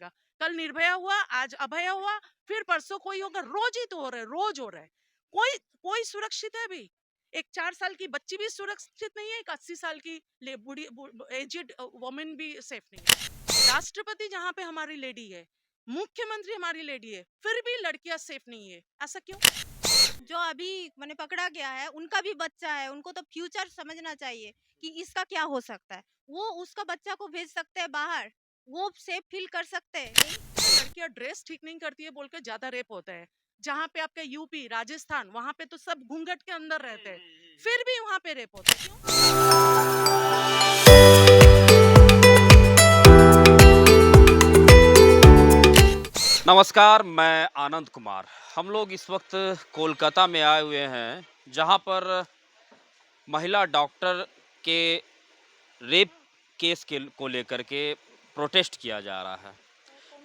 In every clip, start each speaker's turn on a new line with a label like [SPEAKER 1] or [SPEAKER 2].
[SPEAKER 1] रहेगा। कल निर्भया हुआ, आज अभया हुआ, फिर परसों कोई होगा, रोज ही तो हो रहा है, रोज हो रहा है। कोई कोई सुरक्षित है अभी? एक 4 साल की बच्ची भी सुरक्षित नहीं है, एक 80 साल की बूढ़ी एजेड वुमेन भी सेफ नहीं है। राष्ट्रपति जहाँ पे हमारी लेडी है, मुख्यमंत्री हमारी लेडी है, फिर भी लड़कियां सेफ नहीं है। ऐसा क्यों?
[SPEAKER 2] जो अभी मैंने पकड़ा गया है उनका भी बच्चा है, उनको तो फ्यूचर समझना चाहिए कि इसका क्या हो सकता है। वो उसका बच्चा को भेज सकते हैं बाहर, वो सेफ फील कर सकते हैं नहीं।
[SPEAKER 1] लड़कियां ड्रेस ठीक नहीं करती है बोल के ज्यादा रेप होता है। जहाँ पे आपका यूपी राजस्थान, वहां पे तो सब घूंघट के अंदर रहते हैं, फिर भी वहां पे रेप होता है। क्यों?
[SPEAKER 3] नमस्कार, मैं आनंद कुमार। हम लोग इस वक्त कोलकाता में आए हुए हैं, जहां पर महिला डॉक्टर के रेप केस के को लेकर के प्रोटेस्ट किया जा रहा है।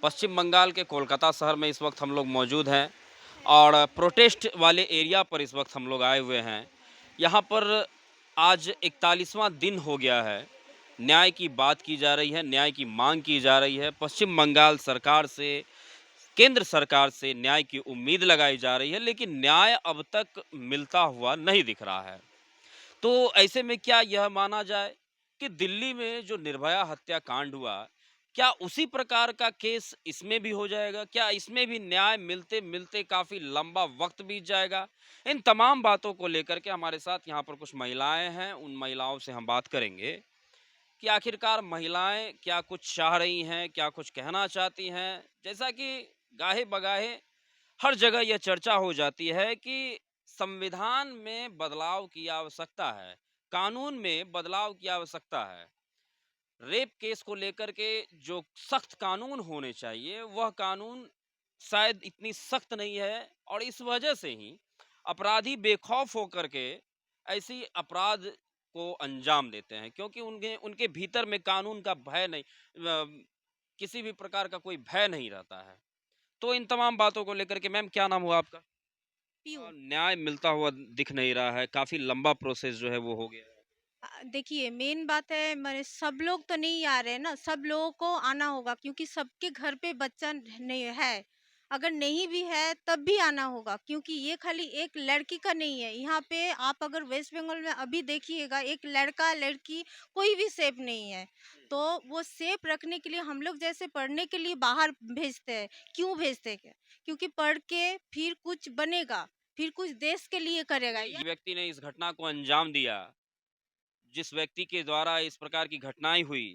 [SPEAKER 3] पश्चिम बंगाल के कोलकाता शहर में इस वक्त हम लोग मौजूद हैं और प्रोटेस्ट वाले एरिया पर इस वक्त हम लोग आए हुए हैं। यहाँ पर आज 41वां दिन हो गया है। न्याय की बात की जा रही है, न्याय की मांग की जा रही है। पश्चिम बंगाल सरकार से, केंद्र सरकार से न्याय की उम्मीद लगाई जा रही है, लेकिन न्याय अब तक मिलता हुआ नहीं दिख रहा है। तो ऐसे में क्या यह माना जाए कि दिल्ली में जो निर्भया हत्याकांड हुआ, क्या उसी प्रकार का केस इसमें भी हो जाएगा? क्या इसमें भी न्याय मिलते-मिलते काफ़ी लंबा वक़्त बीत जाएगा? इन तमाम बातों को लेकर के हमारे साथ यहाँ पर कुछ महिलाएँ हैं, उन महिलाओं से हम बात करेंगे कि आखिरकार महिलाएँ क्या कुछ चाह रही हैं, क्या कुछ कहना चाहती हैं? जैसा कि गाहे-बगाहे हर जगह यह चर्चा हो जाती है कि संविधान में बदलाव की आवश्यकता है, कानून में बदलाव की आवश्यकता है। रेप केस को लेकर के जो सख्त कानून होने चाहिए, वह कानून शायद इतनी सख्त नहीं है और इस वजह से ही अपराधी बेखौफ होकर के ऐसी अपराध को अंजाम देते हैं, क्योंकि उनके उनके भीतर में कानून का भय नहीं, किसी भी प्रकार का कोई भय नहीं रहता है। तो इन तमाम बातों को लेकर के मैम, क्या नाम हुआ आपका?
[SPEAKER 2] पीयू।
[SPEAKER 3] न्याय मिलता हुआ दिख नहीं रहा है, काफ़ी लंबा प्रोसेस जो है वो हो गया है।
[SPEAKER 2] देखिए मेन बात है, मैंने सब लोग तो नहीं आ रहे हैं ना, सब लोगों को आना होगा क्योंकि सबके घर पे बच्चा नहीं है। अगर नहीं भी है तब भी आना होगा क्योंकि ये खाली एक लड़की का नहीं है। यहाँ पे आप अगर वेस्ट बंगाल में अभी देखिएगा, एक लड़का लड़की कोई भी सेफ नहीं है। तो वो सेफ रखने के लिए हम लोग जैसे पढ़ने के लिए बाहर भेजते हैं। क्यों भेजते हैं? क्योंकि पढ़ के फिर कुछ बनेगा, फिर कुछ देश के लिए करेगा।
[SPEAKER 3] जिस व्यक्ति ने इस घटना को अंजाम दिया, जिस व्यक्ति के द्वारा इस प्रकार की घटनाएँ हुई,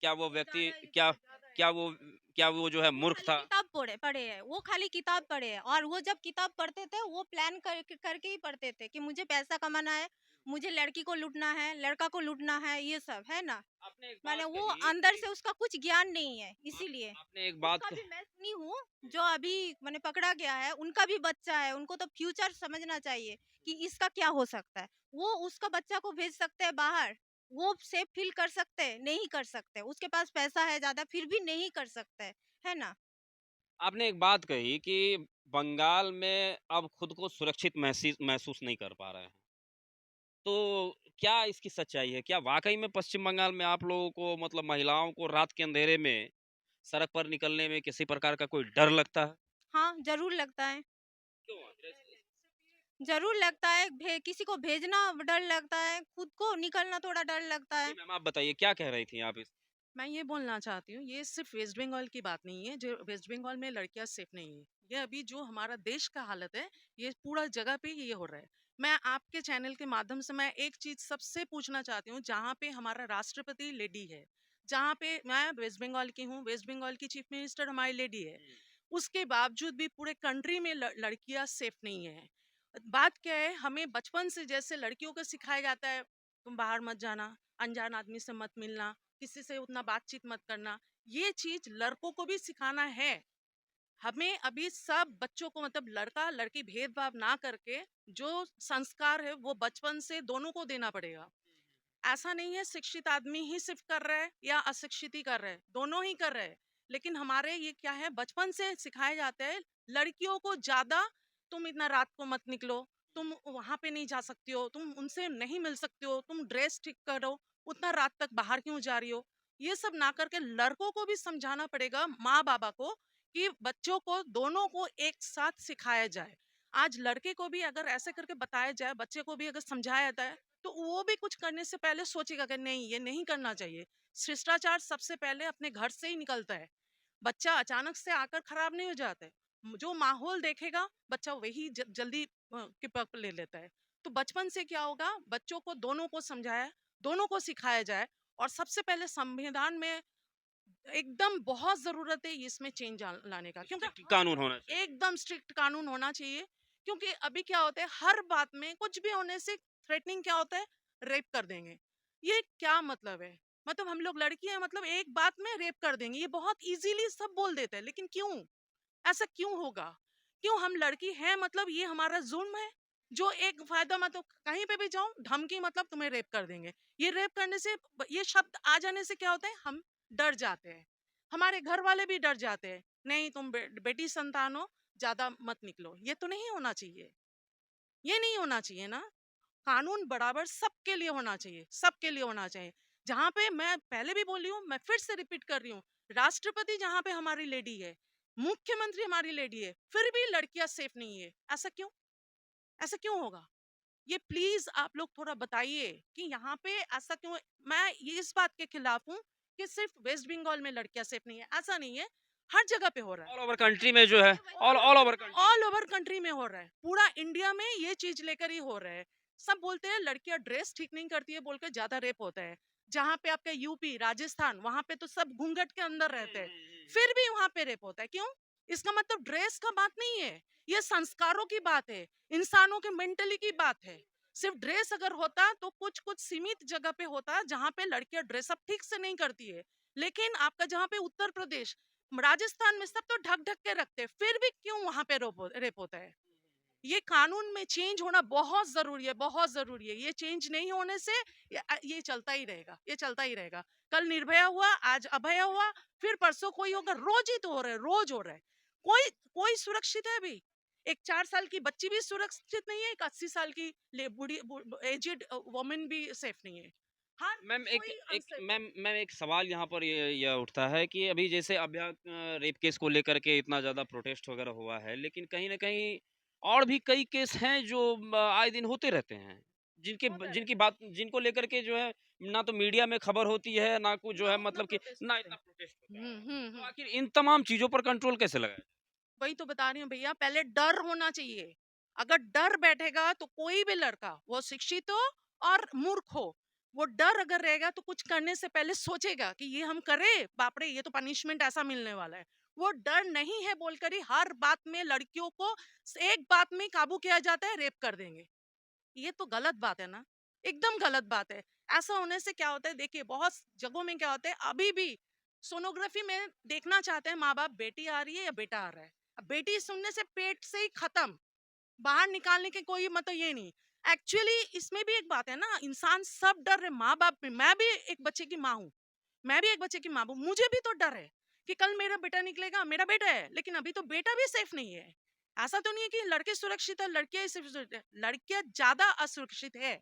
[SPEAKER 3] क्या वो व्यक्ति
[SPEAKER 2] ज़्यादा
[SPEAKER 3] क्या
[SPEAKER 2] इससे ज़्यादा है।
[SPEAKER 3] क्या वो क्या वो जो है
[SPEAKER 2] वो
[SPEAKER 3] मूर्ख
[SPEAKER 2] खाली
[SPEAKER 3] था?
[SPEAKER 2] किताब पढ़े पढ़े हैं, वो खाली किताब पढ़े हैं और वो जब किताब पढ़ते थे वो प्लान करके ही पढ़ते थे कि मुझे पैसा कमाना है, मुझे लड़की को लूटना है, लड़का को लूटना है, ये सब है ना।
[SPEAKER 3] आपने एक
[SPEAKER 2] माने
[SPEAKER 3] बात
[SPEAKER 2] वो
[SPEAKER 3] कही
[SPEAKER 2] अंदर
[SPEAKER 3] कि
[SPEAKER 2] से उसका कुछ ज्ञान नहीं है
[SPEAKER 3] आप
[SPEAKER 2] इसीलिए।
[SPEAKER 3] आपने एक बात
[SPEAKER 2] उसका
[SPEAKER 3] क
[SPEAKER 2] भी मैं सुनी हूँ, जो अभी मैंने पकड़ा गया है उनका भी बच्चा है, उनको तो फ्यूचर समझना चाहिए कि इसका क्या हो सकता है। वो उसका बच्चा को भेज सकते हैं बाहर, वो सेफ फील कर सकते हैं, नहीं कर सकते, उसके पास पैसा है ज्यादा फिर भी नहीं कर सकते, है ना।
[SPEAKER 3] आपने एक बात कही कि बंगाल में अब खुद को सुरक्षित महसूस नहीं कर पा रहे हैं। तो क्या इसकी सच्चाई है? क्या वाक़ई में पश्चिम बंगाल में आप लोगों को, मतलब महिलाओं को, रात के अंधेरे में सड़क पर निकलने में किसी प्रकार का कोई डर लगता है?
[SPEAKER 2] हाँ, ज़रूर लगता है।
[SPEAKER 3] क्यों? जैसे
[SPEAKER 2] ज़रूर लगता है, किसी को भेजना डर लगता है, खुद को निकलना थोड़ा डर लगता
[SPEAKER 3] जी
[SPEAKER 2] है।
[SPEAKER 3] मैम, आप बताइए क्या कह रही थी आप इस?
[SPEAKER 1] मैं ये बोलना चाहती हूँ, ये सिर्फ वेस्ट बंगाल की बात नहीं है जो वेस्ट बंगाल में लड़कियां सेफ नहीं है। ये अभी जो हमारा देश का हालत है, ये पूरा जगह पे ये हो रहा है। मैं आपके चैनल के माध्यम से मैं एक चीज सबसे पूछना चाहती हूँ, जहाँ पे हमारा राष्ट्रपति लेडी है, जहाँ पे मैं वेस्ट बंगाल की हूँ, वेस्ट बंगाल की चीफ मिनिस्टर हमारी लेडी है, उसके बावजूद भी पूरे कंट्री में लड़कियां सेफ नहीं है। बात क्या है, हमें बचपन से जैसे लड़कियों को सिखाया जाता है, तुम बाहर मत जाना, अनजान आदमी से मत मिलना, किसी से उतना बातचीत मत करना, ये चीज लड़कों को भी सिखाना है। हमें अभी सब बच्चों को, मतलब लड़का लड़की भेदभाव ना करके जो संस्कार है वो बचपन से दोनों को देना पड़ेगा। ऐसा नहीं है शिक्षित आदमी ही सिर्फ कर रहा है या अशिक्षित ही कर रहे हैं, दोनों ही कर रहे हैं। लेकिन हमारे ये क्या है, बचपन से सिखाया जाता है लड़कियों को ज्यादा, तुम इतना रात को मत निकलो, तुम वहां पे नहीं जा सकती हो, तुम उनसे नहीं मिल सकते हो, तुम ड्रेस ठीक करो, उतना रात तक बाहर क्यों जा रही हो। ये सब ना करके लड़कों को भी समझाना पड़ेगा, माँ बाबा को, कि बच्चों को दोनों को एक साथ सिखाया जाए। आज लड़के को भी अगर ऐसे करके बताया जाए, बच्चे को भी अगर समझाया जाए, तो वो भी कुछ करने से पहले सोचेगा कि नहीं, ये नहीं करना चाहिए। शिष्टाचार सबसे पहले अपने घर से ही निकलता है। बच्चा अचानक से आकर खराब नहीं हो जाता है। जो माहौल देखेगा बच्चा वही जल्दी किप अप ले लेता है। तो बचपन से क्या होगा, बच्चों को दोनों को समझाया, दोनों को सिखाया जाए। और सबसे पहले संविधान में एकदम बहुत जरूरत है इसमें चेंज लाने का, क्योंकि
[SPEAKER 3] स्ट्रिक्ट कानून होना चाहिए।
[SPEAKER 1] एकदम स्ट्रिक्ट कानून होना चाहिए। क्योंकि अभी क्या होता है, हर बात में कुछ भी होने से थ्रेटनिंग क्या होता है, रेप कर देंगे। ये क्या मतलब है? मतलब हम लोग लड़की हैं, मतलब एक बात में रेप कर देंगे, ये बहुत इजीली सब बोल देते हैं। लेकिन क्यों, ऐसा क्यों होगा? क्यों हम लड़की हैं मतलब ये हमारा जुल्म है? जो एक फायदा, मतलब कहीं पे भी जाओ धमकी, मतलब तुम्हें रेप कर देंगे। ये रेप करने से, ये शब्द आ जाने से क्या होता है, हम डर जाते हैं। हमारे घर वाले भी डर जाते हैं, नहीं तुम बेटी संतान हो, ज्यादा मत निकलो। ये तो नहीं होना चाहिए, ये नहीं होना चाहिए ना। कानून बराबर सबके लिए होना चाहिए, सबके लिए होना चाहिए। जहाँ पे, मैं पहले भी बोली हूँ, मैं फिर से रिपीट कर रही हूँ, राष्ट्रपति जहाँ पे हमारी लेडी है, मुख्यमंत्री हमारी लेडी है, फिर भी लड़कियां सेफ नहीं है। ऐसा क्यों, ऐसा क्यों होगा? ये प्लीज आप लोग थोड़ा बताइए कि यहाँ पे ऐसा क्यों है? मैं ये इस बात के खिलाफ हूँ कि सिर्फ वेस्ट बंगाल में लड़कियां सेफ नहीं है, ऐसा नहीं है। हर जगह पे हो रहा है,
[SPEAKER 3] ऑल ओवर कंट्री में जो है, ऑल ओवर कंट्री में।
[SPEAKER 1] ऑल ओवर कंट्री में हो रहा है, पूरा इंडिया में ये चीज लेकर ही हो रहा है। सब बोलते हैं लड़कियां ड्रेस ठीक नहीं करती है बोलकर ज्यादा रेप होता है। जहाँ पे आपका यूपी राजस्थान, वहां पे तो सब घूंघट के अंदर रहते हैं, फिर भी वहां पे रेप होता है। क्यों? इसका मतलब ड्रेस का बात नहीं है, ये संस्कारों की बात है, इंसानों के मेंटली की बात है। सिर्फ ड्रेस अगर होता तो कुछ कुछ सीमित जगह पे होता जहां पे लड़कियां ड्रेसअप ठीक से नहीं करती है। लेकिन आपका जहाँ पे उत्तर प्रदेश, राजस्थान में सब तो ढक ढक के रखते हैं, फिर भी क्यों वहां पे रेप होता है? ये कानून में चेंज होना बहुत जरूरी है, बहुत जरूरी है। ये चेंज नहीं होने से ये चलता ही रहेगा, ये चलता ही रहेगा। कल निर्भया हुआ, आज अभया हुआ, फिर परसों कोई होगा, रोज ही तो हो रहा है, रोज हो रहा है। कोई कोई सुरक्षित है अभी? एक 4 साल की बच्ची भी सुरक्षित नहीं है, एक 80 साल की बूढ़ी एजेड वुमेन भी सेफ नहीं है। हर
[SPEAKER 3] मैम एक
[SPEAKER 1] कोई
[SPEAKER 3] एक
[SPEAKER 1] अनसेफ है।
[SPEAKER 3] मैम एक सवाल यहाँ पर ये उठता है कि अभी जैसे अभया रेप केस को लेकर के इतना ज़्यादा प्रोटेस्ट वगैरह हुआ है, लेकिन कहीं न कहीं और भी कई केस हैं जो आए दिन होते रहते हैं।
[SPEAKER 1] होता है,
[SPEAKER 3] जिनकी बात जिनको लेकर के जो है ना तो मीडिया में खबर होती है, ना कुछ जो
[SPEAKER 1] ना
[SPEAKER 3] है
[SPEAKER 1] उतना
[SPEAKER 3] मतलब कि
[SPEAKER 1] प्रोटेस्ट
[SPEAKER 3] ना
[SPEAKER 1] होते
[SPEAKER 3] इतना
[SPEAKER 1] हैं।
[SPEAKER 3] प्रोटेस्ट होता है। तो
[SPEAKER 1] हम्म।
[SPEAKER 3] आखिर इन तमाम चीज़ों पर कंट्रोल कैसे लगाया जाए?
[SPEAKER 1] वही तो बता रही हूँ भैया, पहले डर होना चाहिए। अगर डर बैठेगा तो कोई भी लड़का, वो शिक्षित हो और मूर्ख हो, वो डर अगर रहेगा तो कुछ करने से पहले सोचेगा कि ये हम करें, बाप रे ये तो पनिशमेंट ऐसा मिलने वाला है। वो डर नहीं है बोलकर ही हर बात में लड़कियों को एक बात में काबू किया जाता है, रेप कर देंगे। ये तो गलत बात है ना, एकदम गलत बात है। ऐसा होने से क्या होता है, देखिए बहुत जगहों में क्या होता है, अभी भी सोनोग्राफी में देखना चाहते हैं माँ बाप, बेटी आ रही है या बेटा आ रहा है। अब बेटी सुनने से पेट से ही खत्म, बाहर निकालने के कोई मतलब ये नहीं। एक्चुअली इसमें भी एक बात है ना, इंसान सब डर रहे, माँ बाप भी, मैं भी एक बच्चे की माँ हूँ, मैं भी एक बच्चे की माँ हूँ, मुझे भी तो डर है कि कल मेरा बेटा निकलेगा, मेरा बेटा है, लेकिन अभी तो बेटा भी सेफ नहीं है। ऐसा तो नहीं है कि लड़के सुरक्षित है, लड़कियां ही सिर्फ सुरक्षित है, लड़कियां ज्यादा असुरक्षित है,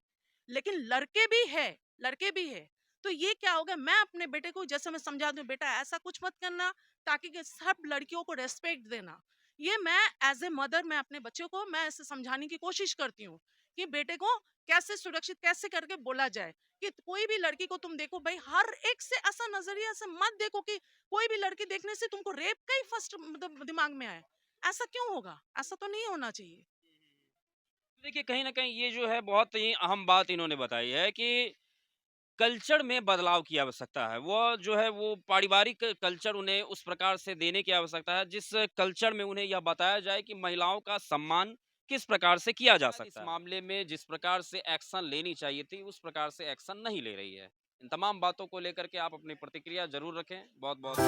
[SPEAKER 1] लेकिन लड़के भी है, लड़के भी है। तो ये क्या होगा, मैं अपने बेटे को जैसे मैं समझा दूं, बेटा ऐसा कुछ मत करना, ताकि कि सब लड़कियों को रेस्पेक्ट देना। ये मैं एज ए मदर, मैं अपने बच्चों को मैं ऐसे समझाने की कोशिश करती हूँ कि बेटे को कैसे सुरक्षित कैसे करके बोला जाए। कि कोई भी लड़की को तुम देखो भाई, हर एक से ऐसा नजरिया से मत देखो कि कोई भी लड़की देखने से तुमको रेप का ही फर्स्ट मतलब दिमाग में आए। ऐसा क्यों होगा? ऐसा तो नहीं होना चाहिए।
[SPEAKER 3] देखिए कहीं न कहीं ये जो है बहुत ही अहम बात इन्होंने बताई है कि कल्चर में बदलाव की आवश्यकता है। वो जो है वो पारिवारिक कल्चर उन्हें उस प्रकार से देने की आवश्यकता है जिस कल्चर में उन्हें यह बताया जाए कि महिलाओं का सम्मान किस प्रकार से किया जा सकता है। इस मामले में जिस प्रकार से एक्शन लेनी चाहिए थी उस प्रकार से एक्शन नहीं ले रही है। इन तमाम बातों को लेकर के आप अपनी प्रतिक्रिया ज़रूर रखें। बहुत-बहुत